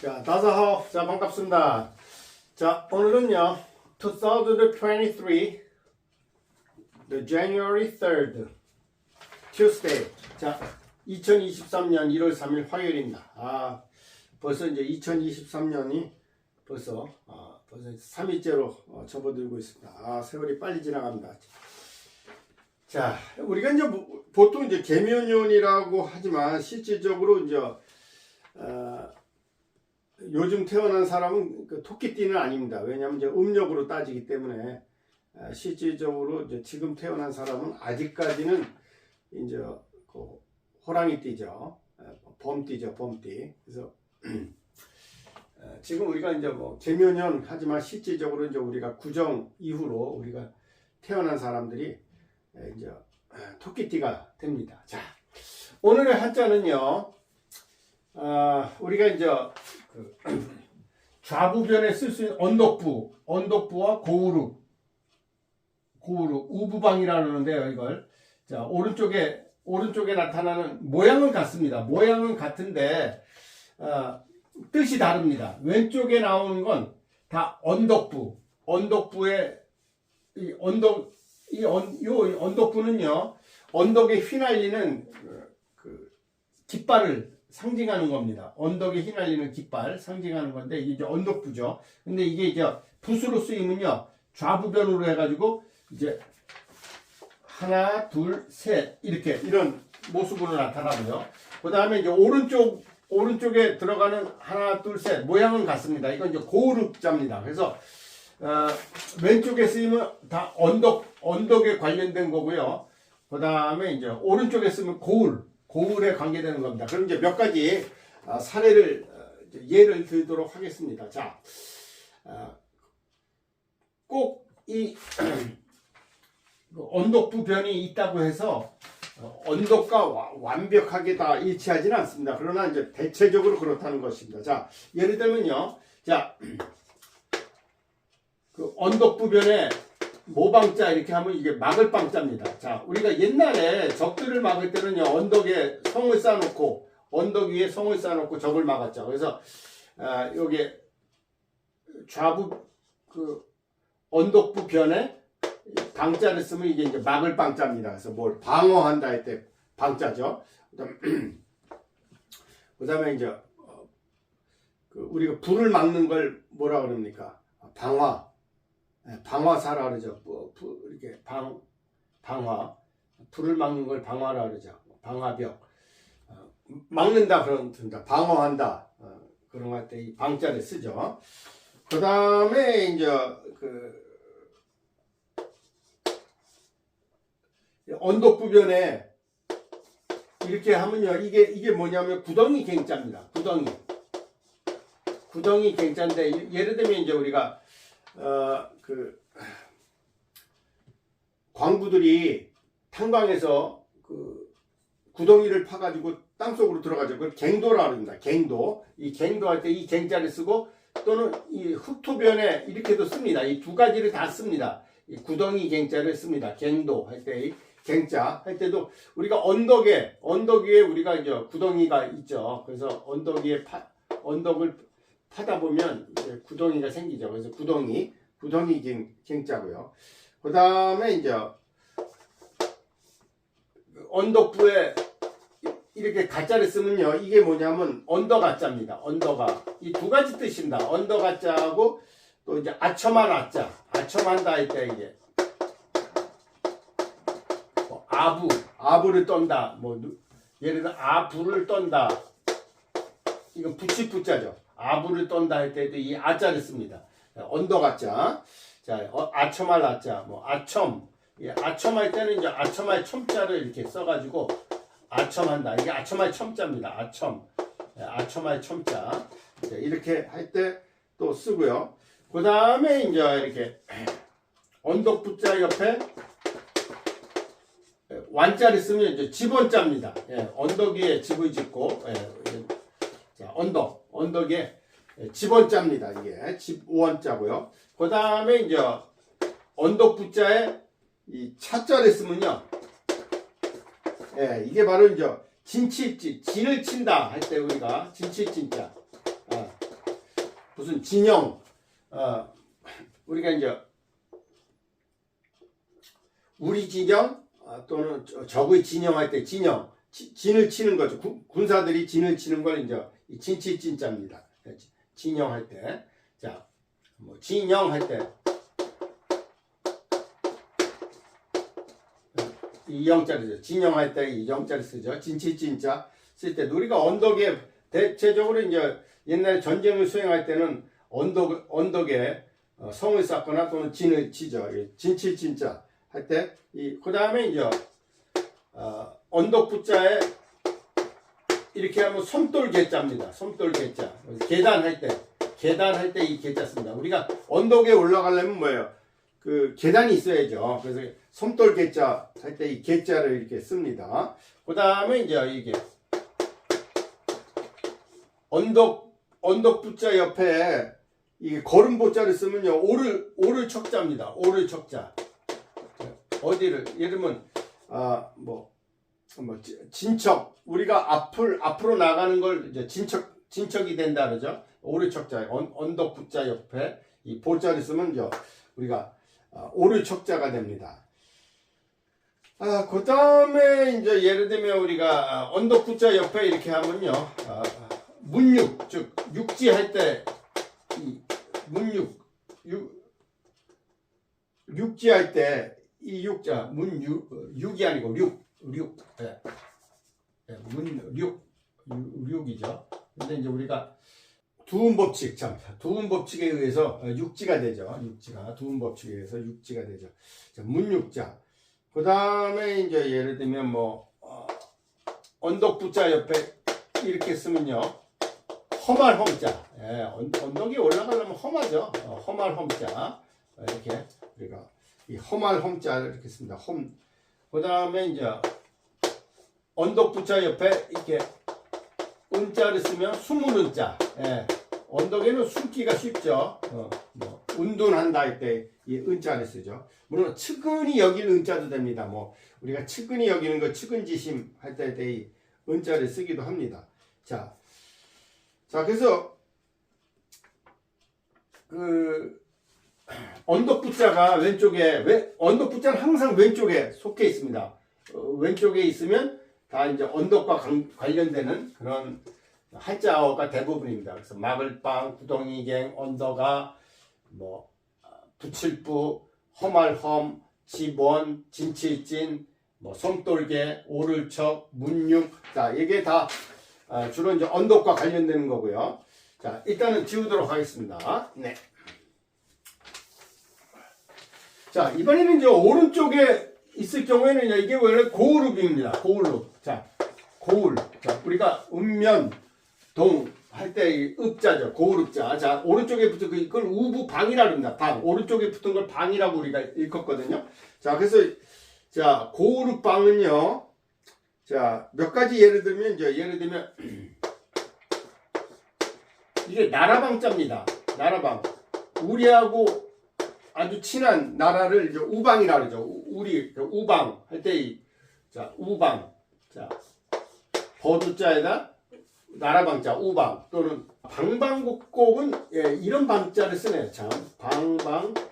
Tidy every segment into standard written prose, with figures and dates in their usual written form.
자, 다자하오. 자, 반갑습니다. 자, 오늘은요, 2023, the January 3rd, Tuesday. 자, 2023년 1월 3일 화요일입니다. 벌써 이제 2023년이 벌써 3일째로 접어들고 있습니다. 세월이 빨리 지나갑니다. 자, 우리가 이제 보통 이제 개면연이라고 하지만 실질적으로 이제 요즘 태어난 사람은 그 토끼띠는 아닙니다. 왜냐하면 이제 음력으로 따지기 때문에 실질적으로 이제 지금 태어난 사람은 아직까지는 이제 그 호랑이띠죠. 범띠죠, 범띠. 그래서 지금 우리가 이제 뭐 개면연 하지만 실질적으로 이제 우리가 구정 이후로 우리가 태어난 사람들이 이제 토끼띠가 됩니다. 자, 오늘의 한자는요. 우리가 이제 좌부변에 쓸 수 있는 언덕부와 고우르, 우부방이라고 하는데요, 이걸. 자, 오른쪽에 나타나는 모양은 같습니다. 모양은 같은데, 뜻이 다릅니다. 왼쪽에 나오는 건 다 언덕부의, 언덕부는요, 언덕에 휘날리는 깃발을 상징하는 겁니다. 언덕에 휘날리는 깃발 상징하는 건데 이게 이제 언덕부죠. 근데 이게 이제 붓으로 쓰이면요 좌부변으로 해가지고 이제 하나, 둘, 셋 이렇게 이런 모습으로 나타나고요. 그 다음에 이제 오른쪽에 들어가는 하나, 둘, 셋 모양은 같습니다. 이건 이제 고우르자입니다. 그래서 왼쪽에 쓰이면 다 언덕에 관련된 거고요. 그 다음에 이제 오른쪽에 쓰면 고울에 관계되는 겁니다. 그럼 이제 몇 가지 사례를 예를 들도록 하겠습니다. 자, 꼭 이 언덕부 변이 있다고 해서 언덕과 완벽하게 다 일치하지는 않습니다. 그러나 이제 대체적으로 그렇다는 것입니다. 자, 예를 들면요, 자, 그 언덕부 변에 모방자 이렇게 하면 이게 막을 방자입니다. 자, 우리가 옛날에 적들을 막을 때는요, 언덕에 성을 쌓아놓고, 언덕 위에 성을 쌓아놓고 적을 막았죠. 그래서, 여기 좌부, 언덕부 변에 방자를 쓰면 이게 이제 막을 방자입니다. 그래서 뭘 방어한다 할 때 방자죠. 그 다음에 이제, 우리가 불을 막는 걸 뭐라 그럽니까? 방화사라 그러죠. 이렇게 방화. 불을 막는 걸 방화라 그러죠. 방화벽. 막는다 그런다. 방어한다. 그런 거 할 때 이 방자를 쓰죠. 그 다음에 이제 언덕부변에 이렇게 하면요. 이게 뭐냐면 구덩이 갱자입니다. 구덩이 갱자인데 예를 들면 이제 우리가 광부들이 탄광에서 구덩이를 파가지고 땅속으로 들어가죠. 그걸 갱도라 합니다. 갱도. 이 갱도 할 때 이 갱자를 쓰고 또는 이 흑토변에 이렇게도 씁니다. 이 두 가지를 다 씁니다. 이 구덩이 갱자를 씁니다. 갱도 할 때 이 갱자 할 때도 우리가 언덕 위에 우리가 이제 구덩이가 있죠. 그래서 언덕을 파다 보면 이제 구덩이가 생기죠. 그래서 구덩이 갱자고요. 그 다음에 이제 언덕부에 이렇게 가짜를 쓰면요. 이게 뭐냐면 언덕아자입니다. 언덕아. 이 두 가지 뜻입니다. 언덕아자하고 또 이제 아첨한 아자. 아첨한다 할 때 이게 뭐 아부를 떤다. 뭐 예를 들어 아부를 떤다. 이건 부치부자죠. 아부를 떤다 할 때도 이 아자를 씁니다. 언덕아자. 자, 아첨할 아자. 뭐 아첨. 아첨할 때는 이제 아첨할 첨자를 이렇게 써가지고 아첨한다. 이게 아첨할 첨자입니다. 아첨할 첨자. 이렇게 할 때 또 쓰고요. 그 다음에 이제 이렇게 언덕부자 옆에 완자를 쓰면 이제 집원자입니다. 언덕 위에 집을 짓고, 자, 언덕에 집원자입니다. 이게 집원자고요. 그 다음에 이제 언덕부자에 이 차자를 쓰면요. 이게 바로 이제 진을 친다 할 때 우리가 진자. 무슨 진영, 우리가 이제 우리 진영 또는 적의 진영할 때 진을 치는 거죠. 군사들이 진을 치는 걸 이제 진치진자입니다. 진영할 때, 자, 뭐 진영할 때 이 영자리죠. 진영할 때 이 영자리 쓰죠. 진치진자 쓸 때 우리가 언덕에 대체적으로 이제 옛날에 전쟁을 수행할 때는 언덕에 성을 쌓거나 또는 진을 치죠. 진치진자 할 때 그 다음에 이제 언덕 붙자에 이렇게 하면 섬돌개자입니다. 섬돌개자. 계단할 때 이 개자 씁니다. 우리가 언덕에 올라가려면 뭐예요? 그 계단이 있어야죠. 그래서 섬돌개자 할 때 이 개자를 이렇게 씁니다. 그 다음에 이제 이게 언덕 붙자 옆에 이 걸음보자를 쓰면요. 오를 척자입니다. 오를 척자. 어디를 예를 들면 진척 우리가 앞으로 나가는 걸 이제 진척이 된다 그러죠. 오를 척자 언덕 붙자 옆에 이 보자를 쓰면 이제 우리가 오를 척자가 됩니다. 그 다음에 이제 예를 들면 우리가 언덕 붙자 옆에 이렇게 하면요. 문육 즉 육지 할 때 이 육지 할 때 이 육자 육이 아니고 문육이죠. 근데 이제 우리가 두음 법칙에 의해서 육지가 되죠. 두음 법칙에 의해서 육지가 되죠. 자, 문육자. 그 다음에 이제 예를 들면 뭐 언덕 붙자 옆에 이렇게 쓰면요. 험할 험자. 언덕에 올라가려면 험하죠. 험할 험자. 이렇게 우리가 이 험할 험자를 이렇게 씁니다. 그 다음에 이제 언덕 붙자 옆에 이렇게 은자를 쓰면 숨은 은자. 언덕에는 숨기가 쉽죠. 뭐 운둔한다 할 때 이 은자를 쓰죠. 물론 측은히 여기는 은자도 됩니다. 뭐 우리가 측은히 여기는 거 측은지심 할 때 이 은자를 쓰기도 합니다. 자 그래서 언덕 붙자가 왼쪽에 언덕 붙자는 항상 왼쪽에 속해 있습니다. 왼쪽에 있으면 다 이제 언덕과 관련되는 그런 한자어가 대부분입니다. 그래서 마글빵, 구덩이갱, 언덕아, 뭐 붙일부, 험할험, 집원, 진칠진, 뭐 섬돌개, 오를척, 문육. 자 이게 다 주로 이제 언덕과 관련되는 거고요. 자 일단은 지우도록 하겠습니다. 네. 자 이번에는 이제 오른쪽에 있을 경우에는 이게 원래 고을읍입니다. 고을읍. 자 고을. 자 우리가 읍면 동 할 때 이 읍자죠. 고을읍자. 자 오른쪽에 붙은 그걸 우부방이라고 합니다. 방. 오른쪽에 붙은 걸 방이라고 우리가 읽었거든요. 자 그래서 자 고을읍방은요. 자 몇 가지 예를 들면 이게 나라방자입니다. 나라방. 우리하고 아주 친한 나라를 이제 우방이라 그러죠. 우리 우방 할 때 자 우방. 자 버두자에다 나라방자 우방 또는 방방곡곡은 이런 방자를 쓰네요. 참 방방곡곡.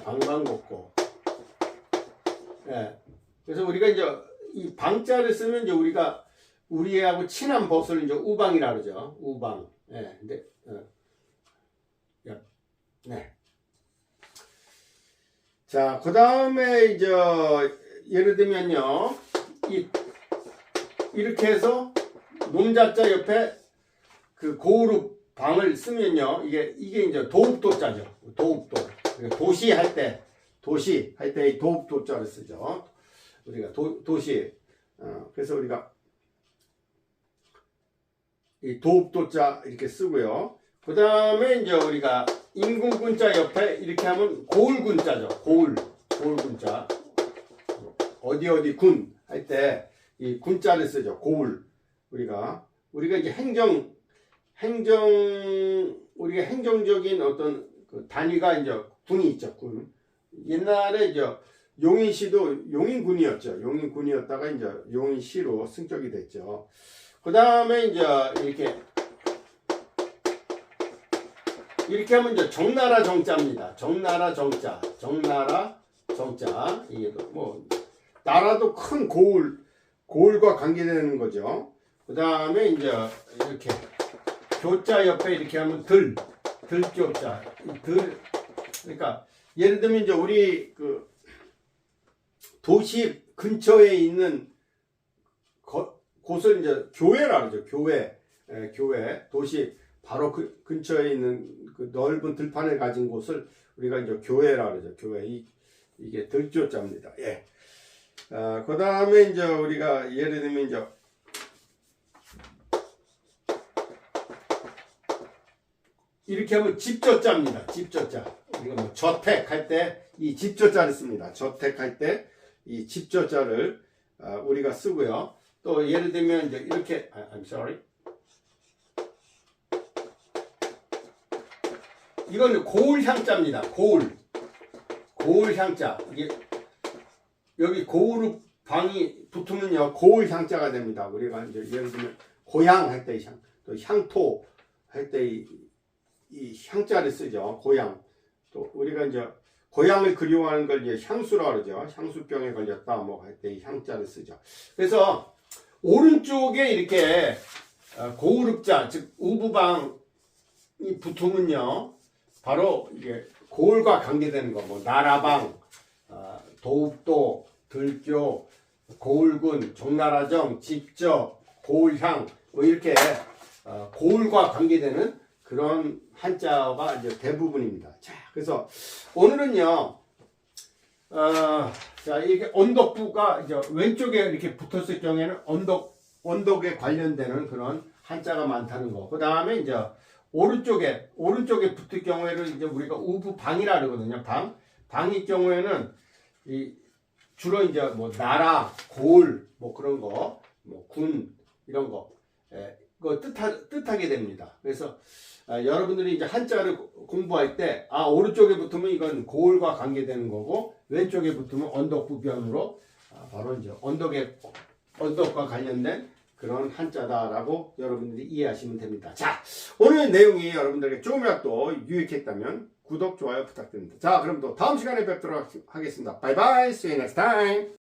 방방곡곡. 그래서 우리가 이제 이 방자를 쓰면 이제 우리하고 친한 벗을 이제 우방이라 그러죠. 우방. 근데 네. 자, 그 다음에 이제 예를 들면요, 이렇게 해서 놈자자 옆에 그 고을읍 방을 쓰면요, 이게 이제 도읍도자죠. 도읍도. 도시 할 때 이 도읍도자를 쓰죠. 우리가 도시. 그래서 우리가 이 도읍도자 이렇게 쓰고요. 그 다음에 이제 우리가 인군군자 옆에 이렇게 하면 고을군자죠. 고을군자. 어디 군 할 때 이 군자를 쓰죠. 고을. 우리가 이제 우리가 행정적인 어떤 그 단위가 이제 군이 있죠. 군. 옛날에 이제 용인시도 용인군이었죠. 용인군이었다가 이제 용인시로 승격이 됐죠. 그 다음에 이제 이렇게 이렇게 하면 이제 정나라 정자입니다. 정나라 정자. 정나라 정자. 이게 뭐 나라도 큰 고을과 관계되는 거죠. 그 다음에 이제 이렇게 교자 옆에 이렇게 하면 들교자. 그러니까 예를 들면 이제 우리 그 도시 근처에 있는 곳을 이제 교회라 그러죠. 교회. 도시 바로 그 근처에 있는 그 넓은 들판을 가진 곳을 우리가 이제 교회라 그러죠. 교회. 이게 들교자입니다. 예. 그 다음에 이제 우리가 예를 들면 이제 이렇게 하면 집저자입니다. 집저자. 우리가 뭐 저택할 때 이 집저자를 씁니다. 저택할 때 이 집저자를 우리가 쓰고요. 또 예를 들면 이제 이렇게 I'm sorry. 이건 고을향자입니다. 고을향자. 이게 여기 고을읍 방이 붙으면요 고을향자가 됩니다. 우리가 이제 예를 들면 고향 할 때 향, 또 향토 할 때 이 향자를 쓰죠. 고향. 또 우리가 이제 고향을 그리워하는 걸 이제 향수라 그러죠. 향수병에 걸렸다 뭐 할 때 이 향자를 쓰죠. 그래서 오른쪽에 이렇게 고을읍자 즉 우부방이 붙으면요 바로 이게 고을과 관계되는 거, 뭐 나라방, 도읍도, 들교, 고을군, 종나라정, 집저, 고을향 뭐 이렇게 고을과 관계되는 그런 한자가 이제 대부분입니다. 자, 그래서 오늘은요, 자 이게 언덕부가 이제 왼쪽에 이렇게 붙었을 경우에는 언덕에 관련되는 그런 한자가 많다는 거. 그 다음에 이제 오른쪽에 붙을 경우에는 이제 우리가 우부방이라 그러거든요. 방일 경우에는 주로 이제 뭐 나라, 고을 뭐 그런 거, 뭐 군 이런 거, 그거 뜻하게 됩니다. 그래서 여러분들이 이제 한자를 공부할 때 오른쪽에 붙으면 이건 고을과 관계되는 거고 왼쪽에 붙으면 언덕부변으로 바로 이제 언덕과 관련된 그런 한자다라고 여러분들이 이해하시면 됩니다. 자, 오늘 내용이 여러분들에게 조금이라도 유익했다면 구독, 좋아요 부탁드립니다. 자, 그럼 또 다음 시간에 뵙도록 하겠습니다. 바이바이. See you next time.